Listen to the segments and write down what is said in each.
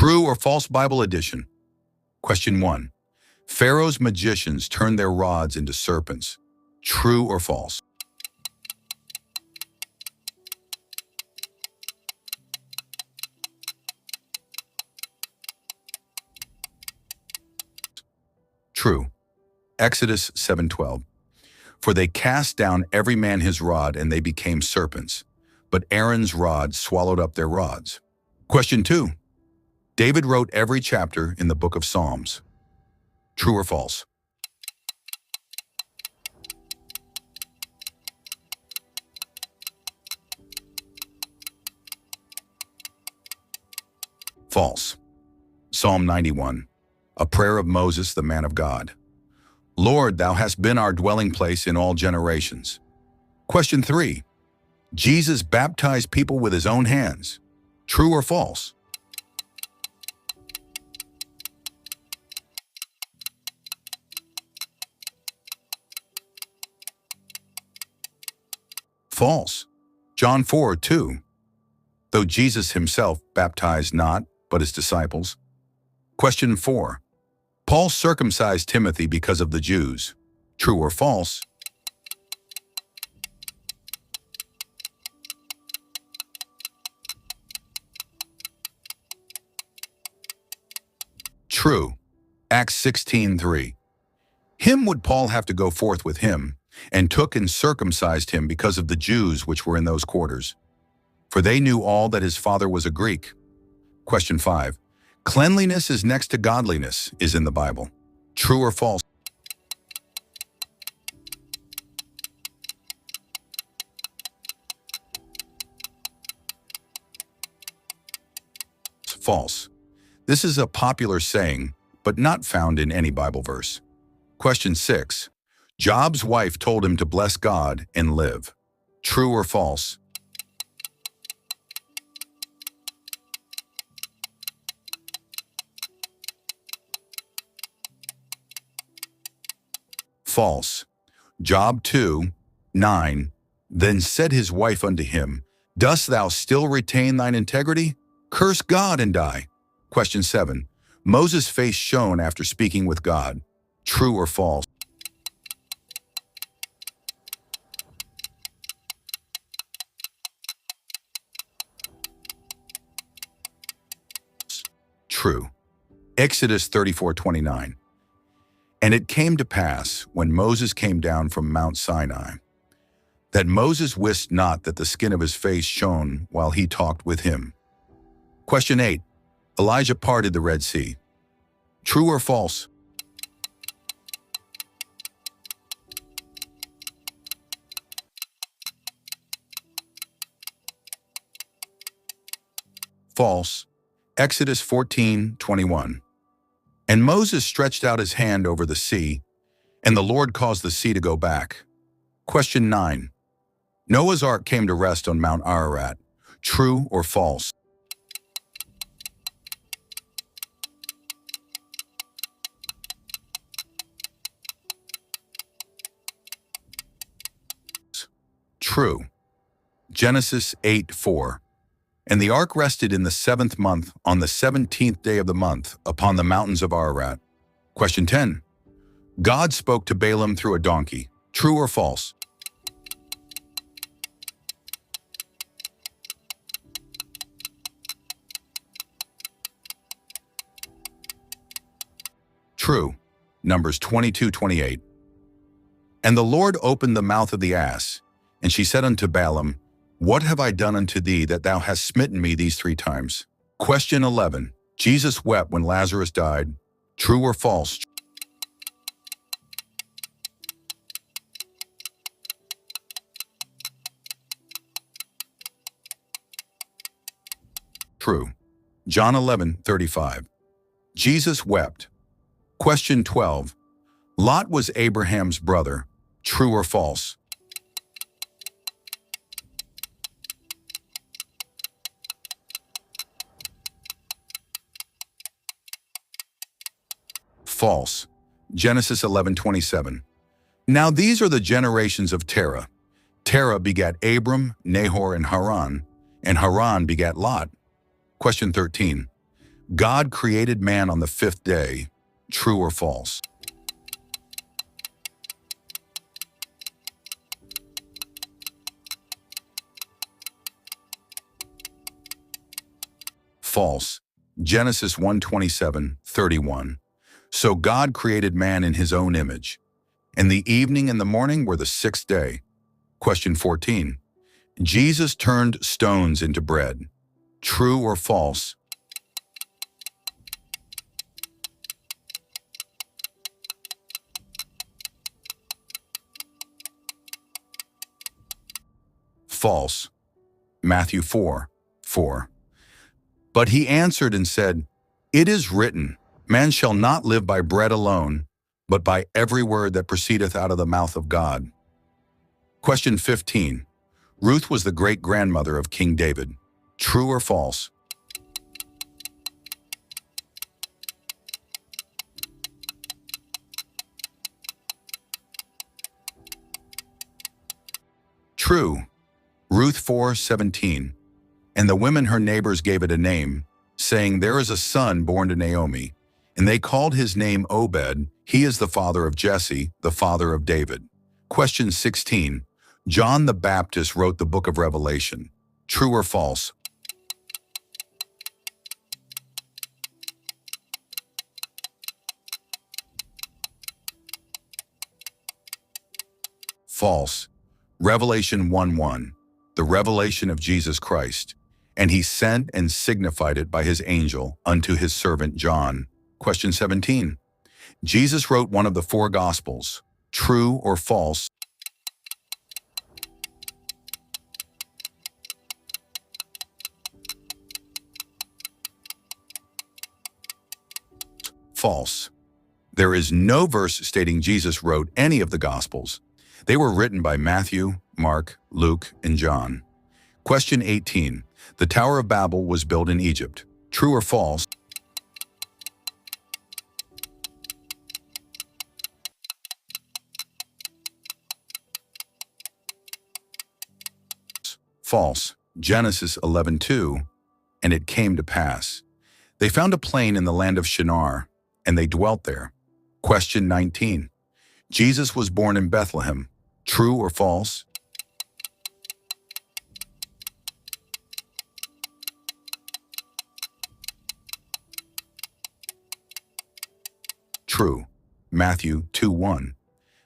True or false Bible edition? Question 1. Pharaoh's magicians turned their rods into serpents. True or false? True. Exodus 7:12. For they cast down every man his rod, and they became serpents. But Aaron's rod swallowed up their rods. Question 2. David wrote every chapter in the book of Psalms. True or false? False. Psalm 91, a prayer of Moses, the man of God. Lord, thou hast been our dwelling place in all generations. Question 3. Jesus baptized people with his own hands. True or false? False. John 4:2. Though Jesus himself baptized not, but his disciples. Question 4. Paul circumcised Timothy because of the Jews. True or false? True. Acts 16:3. Him would Paul have to go forth with him, and took and circumcised him because of the Jews which were in those quarters. For they knew all that his father was a Greek. Question 5. Cleanliness is next to godliness is in the Bible. True or false? False. This is a popular saying, but not found in any Bible verse. Question 6. Job's wife told him to bless God and live. True or false? False. Job 2:9. Then said his wife unto him, Dost thou still retain thine integrity? Curse God and die. Question 7. Moses' face shone after speaking with God. True or false? True. Exodus 34:29. And it came to pass, when Moses came down from Mount Sinai, that Moses wist not that the skin of his face shone while he talked with him. Question 8. Elijah parted the Red Sea. True or false? False. Exodus 14:21. And Moses stretched out his hand over the sea, and the Lord caused the sea to go back. Question 9. Noah's ark came to rest on Mount Ararat. True or false? True. Genesis 8:4. And the ark rested in the 7th month on the 17th day of the month upon the mountains of Ararat. Question 10. God spoke to Balaam through a donkey. True or false? True. Numbers 22:28. And the Lord opened the mouth of the ass, and she said unto Balaam, What have I done unto thee that thou hast smitten me these 3 times? Question 11. Jesus wept when Lazarus died. True or false? True. John 11:35. Jesus wept. Question 12. Lot was Abraham's brother. True or false? False. Genesis 11:27. Now these are the generations of Terah. Terah begat Abram, Nahor, and Haran begat Lot. Question 13. God created man on the fifth day. True or false? False. Genesis 1:27-31. So God created man in his own image. And the evening and the morning were the sixth day. Question 14. Jesus turned stones into bread. True or false? False. Matthew 4:4. But he answered and said, It is written, Man shall not live by bread alone, but by every word that proceedeth out of the mouth of God. Question 15. Ruth was the great-grandmother of King David. True or false? True. Ruth 4:17. And the women her neighbors gave it a name, saying, There is a son born to Naomi. And they called his name Obed. He is the father of Jesse, the father of David. Question 16. John the Baptist wrote the book of Revelation. True or false? False. Revelation 1:1. The revelation of Jesus Christ. And he sent and signified it by his angel unto his servant John. Question 17. Jesus wrote one of the four Gospels. True or false? False. There is no verse stating Jesus wrote any of the Gospels. They were written by Matthew, Mark, Luke, and John. Question 18. The Tower of Babel was built in Egypt. True or false? False. Genesis 11:2. And it came to pass. They found a plain in the land of Shinar, and they dwelt there. Question 19. Jesus was born in Bethlehem. True or false? True. Matthew 2:1.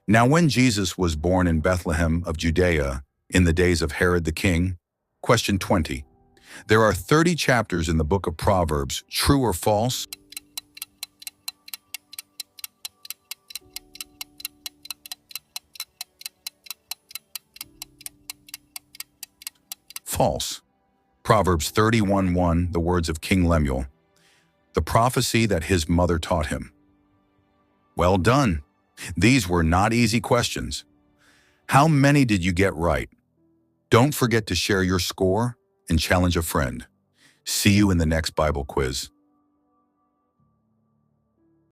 Now when Jesus was born in Bethlehem of Judea in the days of Herod the king. Question 20. There are 30 chapters in the book of Proverbs. True or false? False. Proverbs 31:1, the words of King Lemuel, the prophecy that his mother taught him. Well done. These were not easy questions. How many did you get right? Don't forget to share your score and challenge a friend. See you in the next Bible quiz.